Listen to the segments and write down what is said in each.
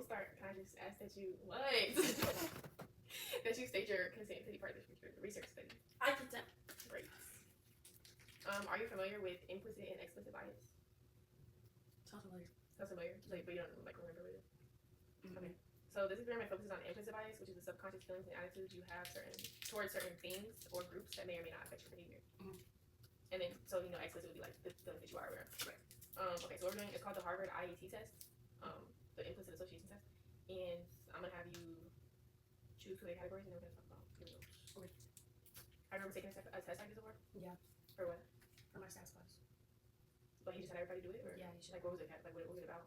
start, can I just ask that you what? That you state your consent to be part of the research study? I consent. Great. Are you familiar with implicit and explicit bias? Sounds familiar. Sounds familiar? Like, but you don't like remember what it is? Okay. So this experiment focuses on implicit bias, which is the subconscious feelings and attitudes you have towards certain things or groups that may or may not affect your behavior. And then, so explicit would be like the feelings that you are aware of. Right. Okay, so what we're doing is called the Harvard IAT test, the implicit association test, and I'm gonna have you choose 2 categories, and then we're gonna talk about. Here we go. Okay. I remember taking a test like this before. Yeah. For what? For my stats class. Like you just had everybody do it, or yeah, you should. Like what was it? Like what was it about?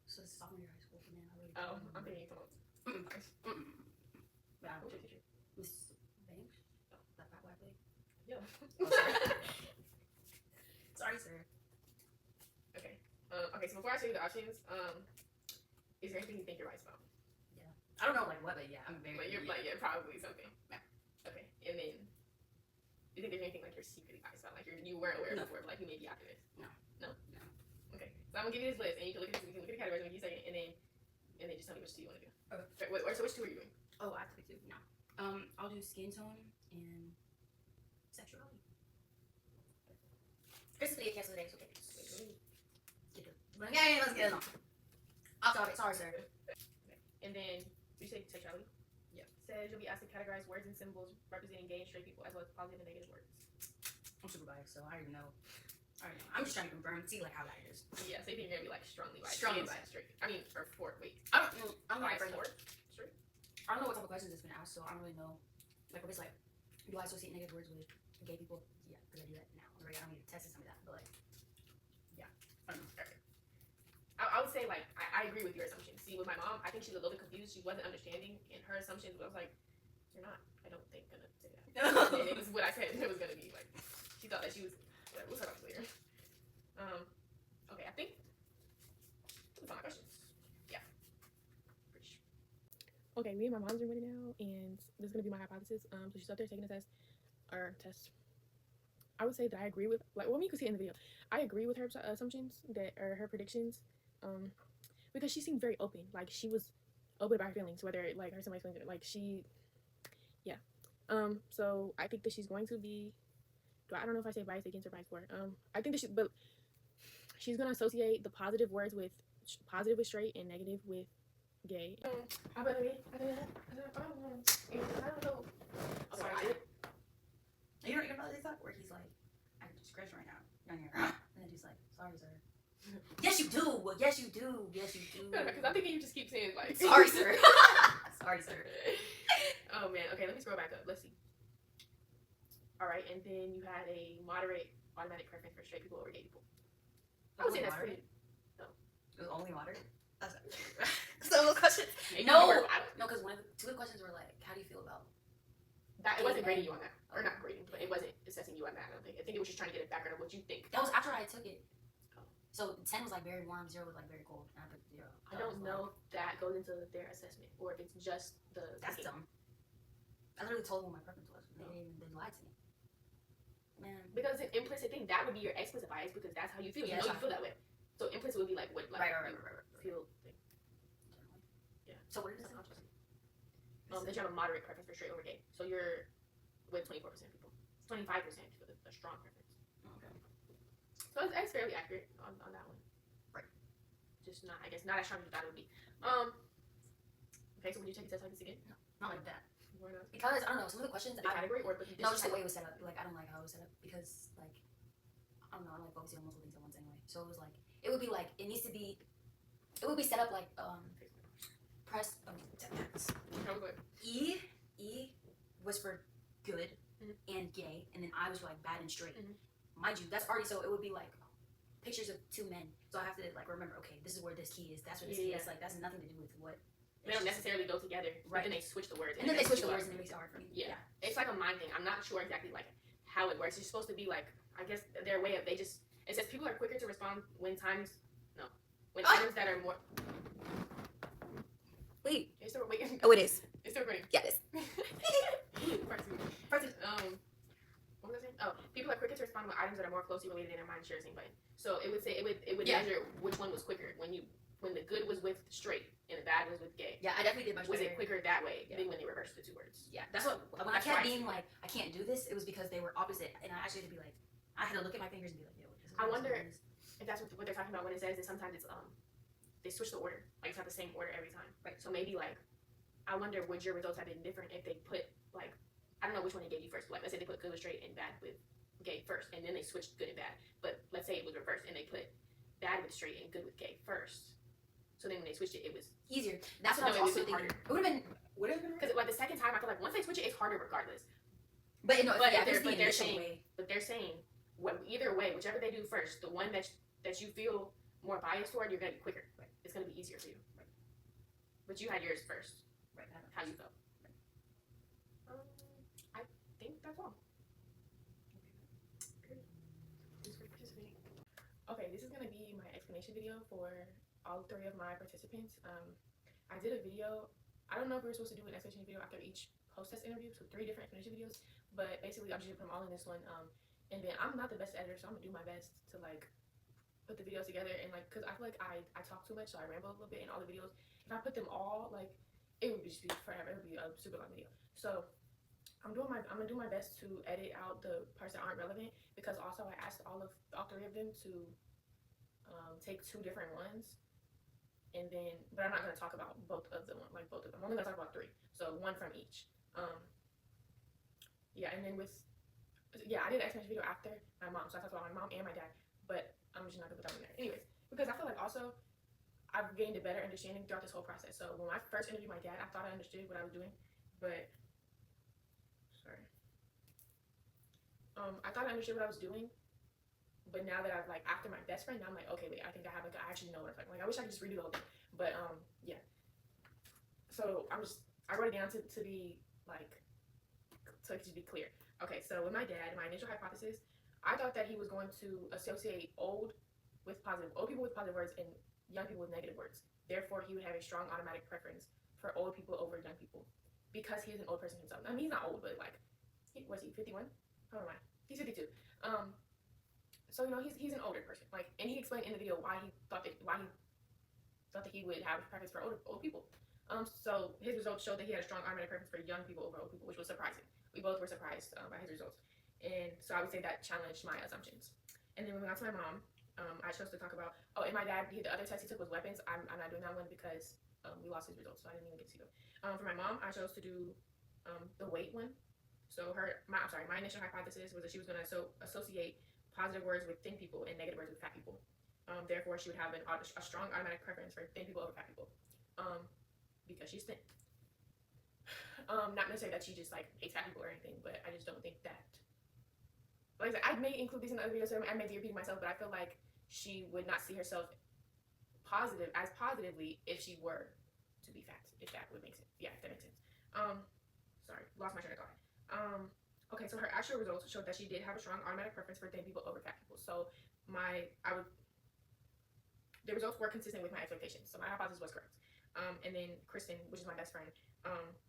So it's sophomore year high school, and then I really. I'm thinking you Yeah. What's your teacher? Miss Banks. Oh, that fat white lady. Yeah. Sorry, sir. Okay. Okay. So before I show you the options, is there anything you think you're right about? Yeah. I don't know like what, but yeah, I'm very. But you're like probably something. Yeah. Okay. And then, do you think there's anything like you're secretly biased about, like you weren't aware of before, but like you may be after this? No. No. No. Okay. So I'm gonna give you this list, and you can look at this. You can look at the categories in a second, and then just tell me which 2 you want to do. Okay. So which 2 are you doing? Oh, I have to pick 2. No. I'll do skin tone and sexuality. Basically, a cancel today, so okay. Okay, let's get it on. Off topic. Sorry, sir. Okay. And then you say sexuality. Yeah. Says you'll be asked to categorize words and symbols representing gay and straight people, as well as positive and negative words. I'm super biased, so I already know. I'm just trying to confirm, see like how that is. Yeah, so you think you're gonna be like strongly biased. Strongly biased. Straight. I mean, or for wait. I don't know. I'm not biased for straight. I don't know what type of questions it's been asked, so I don't really know. Like if it's like, do I associate negative words with gay people? Yeah, because I do that now. Right? I don't need to test it, some of that, but like, yeah. I don't know. Okay. I would say like I agree with your assumption. See, with my mom, I think she was a little bit confused. She wasn't understanding, and her assumptions. I was like, "You're not. I don't think gonna say that." And it was what I said. It was gonna be like. She thought that she was. Like, we'll talk about this later. Okay, I think those are my questions. Yeah. Pretty sure. Okay, me and my mom's are ready now, and this is gonna be my hypothesis. So she's up there taking a test. I would say that I agree with you can see it in the video. I agree with her assumptions or her predictions, because she seemed very open. Like she was open about her feelings, whether like her somebody's feelings, like she, yeah. So I think that she's going to be. I don't know if I say bias against or bias for. I think that but she's gonna associate the positive words with positive with straight and negative with gay. I don't know. Sorry. You don't know this stuff where he's like, I can just scratch right now, down here, and then he's like, sorry, sir. Yes, you do. Well, yes, you do. Yes, you do. Because I'm thinking you just keep saying like, sorry, sir. Sorry, sir. Oh man. Okay, let me scroll back up. Let's see. All right, and then you had a moderate automatic preference for straight people over gay people. I would say that's pretty. No. It was only moderate. That's so those questions. No, because 2 of the questions were like, how do you feel about that? It wasn't grading you on that, or not grading, but it wasn't assessing you on that. I don't think. I think it was just trying to get a background of what you think. That was after I took it. Oh. So 10 was like very warm, 0 was like very cold, and I put 0. I don't know if that goes into their assessment or if it's just the. That's dumb. I literally told them what my preference was. And they lied to me. Man. Because it's an implicit thing, that would be your explicit bias because that's how you feel. Yeah, you know you feel that way. So implicit would be like what, like right. feel thing. Yeah. So what is it? That you have a moderate preference for straight over gay. So you're with 24% people. 25% for the strong preference. Okay. So it's fairly accurate on that one. Right. Just not, I guess, not as strong as you thought it would be. Okay, so would you take a test like this again? No, not like that. Why not? Because I don't know, some of the questions. The category or no, just the way it was set up. Like I don't like how it was set up because like I don't know, I don't like focusing on multiple things at once anyway. So it was like it would be like it needs to be. It would be set up like press. E was for good and gay, and then I was for like bad and straight. Mind you, that's already so it would be like pictures of 2 men. So I have to like remember. Okay, this is where this key is. That's where this key is. Like that's nothing to do with what. They don't necessarily go together, right? Then they switch the words. And then they switch the words and it makes it hard for me. Yeah. It's like a mind thing. I'm not sure exactly like how it works. It's supposed to be like, I guess their way of, it says people are quicker to respond when items that are more. Wait. It's still waiting. Oh, it is. It's still recording. Yeah, it is. Part two. What was I saying? Oh, people are quicker to respond with items that are more closely related in their mind sharing the same button. So it would say, it would measure which one was quicker when the good was with straight and the bad was with gay. Yeah, I definitely did much Was better. it quicker that way than when they reversed the two words? Yeah, that's what when I kept being like, I can't do this. It was because they were opposite, and I actually had to be like, I had to look at my fingers and be like, yo. This is I wonder if that's what they're talking about when it says that sometimes it's they switch the order, like it's not the same order every time. Right. So maybe like, I wonder would your results have been different if they put like, I don't know which one they gave you first. But like let's say they put good with straight and bad with gay first, and then they switched good and bad. But let's say it was reversed and they put bad with straight and good with gay first. So then when they switched it, it was easier. That's what I was also thinking. It would have been. Would it have been? Because like the second time, I feel like once they switch it, it's harder regardless. But no, but yeah, they're saying, either way, whichever they do first, the one that you feel more biased toward, you're gonna be quicker. Right. It's gonna be easier for you. Right. But you had yours first. Right. How you felt. Right. I think that's all. Okay, this is gonna be my explanation video for all three of my participants. I did a video. I don't know if we were supposed to do an explanation video after each post-test interview, so 3 different explanation videos. But basically, I'm just gonna put them all in this one. And then I'm not the best editor, so I'm gonna do my best to like put the videos together and like, cause I feel like I talk too much, so I ramble a little bit in all the videos. If I put them all, like, it would just be forever. It would be a super long video. So I'm gonna do my best to edit out the parts that aren't relevant, because also I asked all 3 of them to take 2 different ones, and then but I'm not gonna talk about both of them. I'm only gonna talk about 3, so 1 from each. Yeah, and then I did an explanation video after my mom, so I talked about my mom and my dad, but I'm just not gonna put that in there. Anyways, because I feel like also I've gained a better understanding throughout this whole process. So when I first interviewed my dad, I thought I understood what I was doing, but I thought I understood what I was doing, but now that I've like after my best friend, now I'm like, okay, wait, I think I actually know what I'm talking. Like I wish I could just redo the whole thing, but yeah. So I wrote it down to be like, so it could just be clear. Okay, so with my dad, my initial hypothesis, I thought that he was going to associate old people with positive words and young people with negative words. Therefore, he would have a strong automatic preference for old people over young people, because he is an old person himself. I mean, he's not old, but like, was he 51? How am I? He's 52. So he's an older person. Like, and he explained in the video why he thought that he would have a preference for old people. So his results showed that he had a strong automatic preference for young people over old people, which was surprising. We both were surprised by his results, and so I would say that challenged my assumptions. And then when we got to my mom, I chose to talk about. Oh, and my dad, the other test he took was weapons. I'm not doing that one because we lost his results, so I didn't even get to see them. For my mom, I chose to do the weight one. So my initial hypothesis was that she was going to associate positive words with thin people and negative words with fat people. Therefore, she would have a strong automatic preference for thin people over fat people, because she's thin. Not necessarily that she just like hates fat people or anything, but I just don't think that. Like I said, I may include these in the other videos, so I may be repeating myself, but I feel like she would not see herself positively if she were to be fat. If that would make sense. Yeah, if that makes sense. Sorry, lost my train of thought. Okay, so her actual results showed that she did have a strong automatic preference for thin people over fat people. So the results were consistent with my expectations. So my hypothesis was correct. And then Kristen, which is my best friend,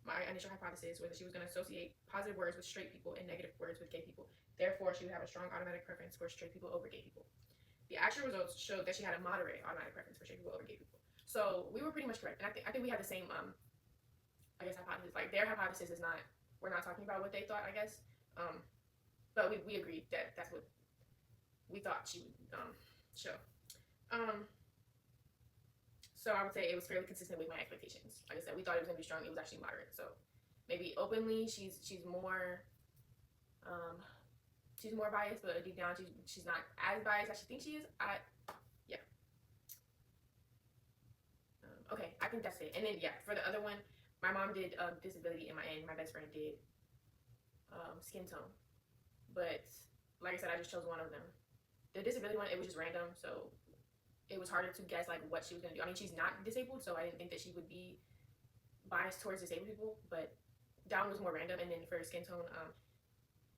my initial hypothesis was that she was going to associate positive words with straight people and negative words with gay people. Therefore, she would have a strong automatic preference for straight people over gay people. The actual results showed that she had a moderate automatic preference for straight people over gay people. So we were pretty much correct. And I think we had the same, hypothesis. Like their hypothesis is not, we're not talking about what they thought, I guess. But we agreed that that's what we thought she would show. So I would say it was fairly consistent with my expectations. Like I said, we thought it was going to be strong. It was actually moderate. So maybe openly she's more biased, but deep down she's not as biased as she thinks she is. Okay, I think that's it. And then for the other one, my mom did disability, and my best friend did skin tone. But like I said, I just chose one of them. The disability one, it was just random, so it was harder to guess like what she was gonna do. I mean, she's not disabled, so I didn't think that she would be biased towards disabled people. But that one was more random. And then for skin tone,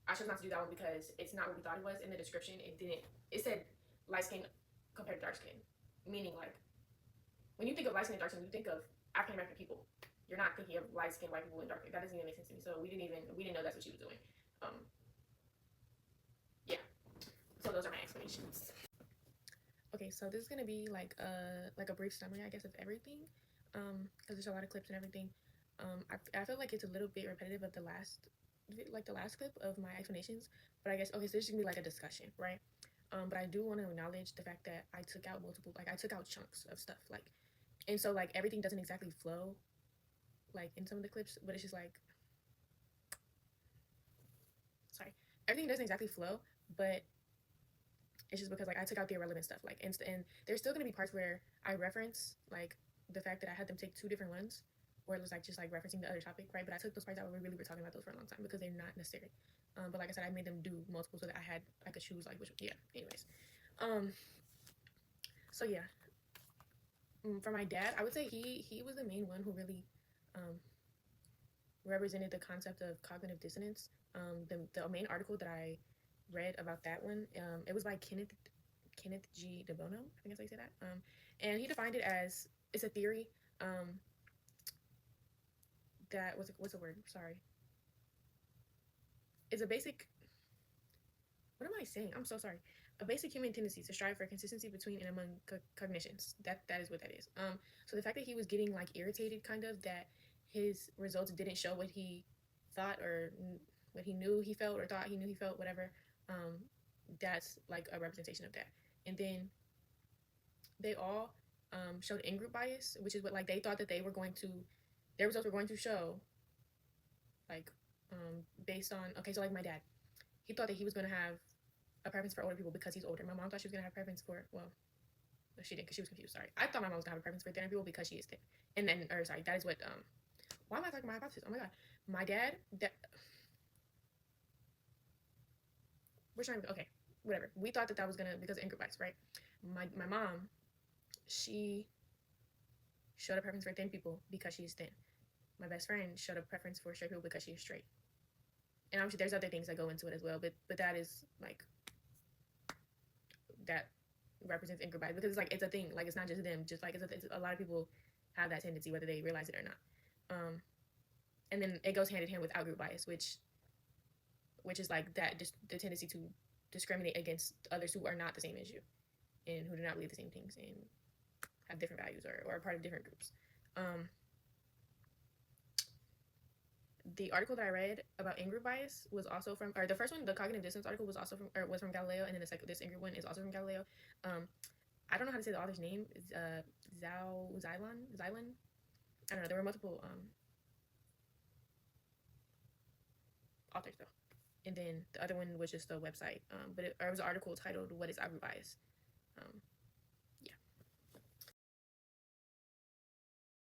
I chose not to do that one because it's not what we thought it was. In the description, it said light skin compared to dark skin, meaning like when you think of light skin and dark skin, you think of African American people. You're not thinking of light skin white people and dark skin. That doesn't even make sense to me. So we didn't know that's what she was doing. So those are my explanations. Okay, so this is gonna be like a brief summary, I guess, of everything, because there's a lot of clips and everything. I feel like it's a little bit repetitive of the last clip of my explanations, but I guess okay, so this is gonna be like a discussion, right? But I do want to acknowledge the fact that I took out chunks of stuff, like, and so like everything doesn't exactly flow, like in some of the clips, but it's just like, sorry, everything doesn't exactly flow, but it's just because like I took out the irrelevant stuff, like, and there's still gonna be parts where I reference like the fact that I had them take two different ones, where it was like just like referencing the other topic, right? But I took those parts out where we really were talking about those for a long time because they're not necessary. But like I said, I made them do multiple so that I could choose like which, yeah. Anyways, um, so yeah, for my dad, I would say he was the main one who really um represented the concept of cognitive dissonance. The main article that I read about that one, it was by Kenneth G. DeBono. I think that's how you say that. And he defined it as it's a theory that what's the word? Sorry, it's a basic. What am I saying? I'm so sorry. A basic human tendency to strive for consistency between and among cognitions. That is what that is. So the fact that he was getting like irritated, kind of, that his results didn't show what he thought or what he knew he felt or thought he knew he felt, whatever. Um, that's like a representation of that. And then they all showed in-group bias, which is what like they thought that they were going to, their results were going to show, like based on okay, so like my dad, he thought that he was going to have a preference for older people because he's older. My mom thought she was gonna have a preference for no, she didn't because she was confused. Sorry, I thought my mom was gonna have a preference for thinner people because she is thin. And then, or sorry, that is what Why am I talking about my hypothesis? Oh my god, my dad. That we're trying to okay, whatever. We thought that that was gonna because of in-group bias, right? My mom, she showed a preference for thin people because she's thin. My best friend showed a preference for straight people because she is straight. And obviously, there's other things that go into it as well, but that is like that represents in-group bias because it's like it's a thing. Like it's not just them. Just like it's a lot of people have that tendency whether they realize it or not. And then it goes hand in hand with out-group bias, which is like that just the tendency to discriminate against others who are not the same as you and who do not believe the same things and have different values or are part of different groups. The article that I read about in-group bias was also from, or the first one, the cognitive dissonance article was also from, or was from Galileo, and then this in-group one is also from Galileo. I don't know how to say the author's name. Xylon. I don't know. There were multiple authors though, and then the other one was just the website. But it was an article titled "What is Out-group Bias?"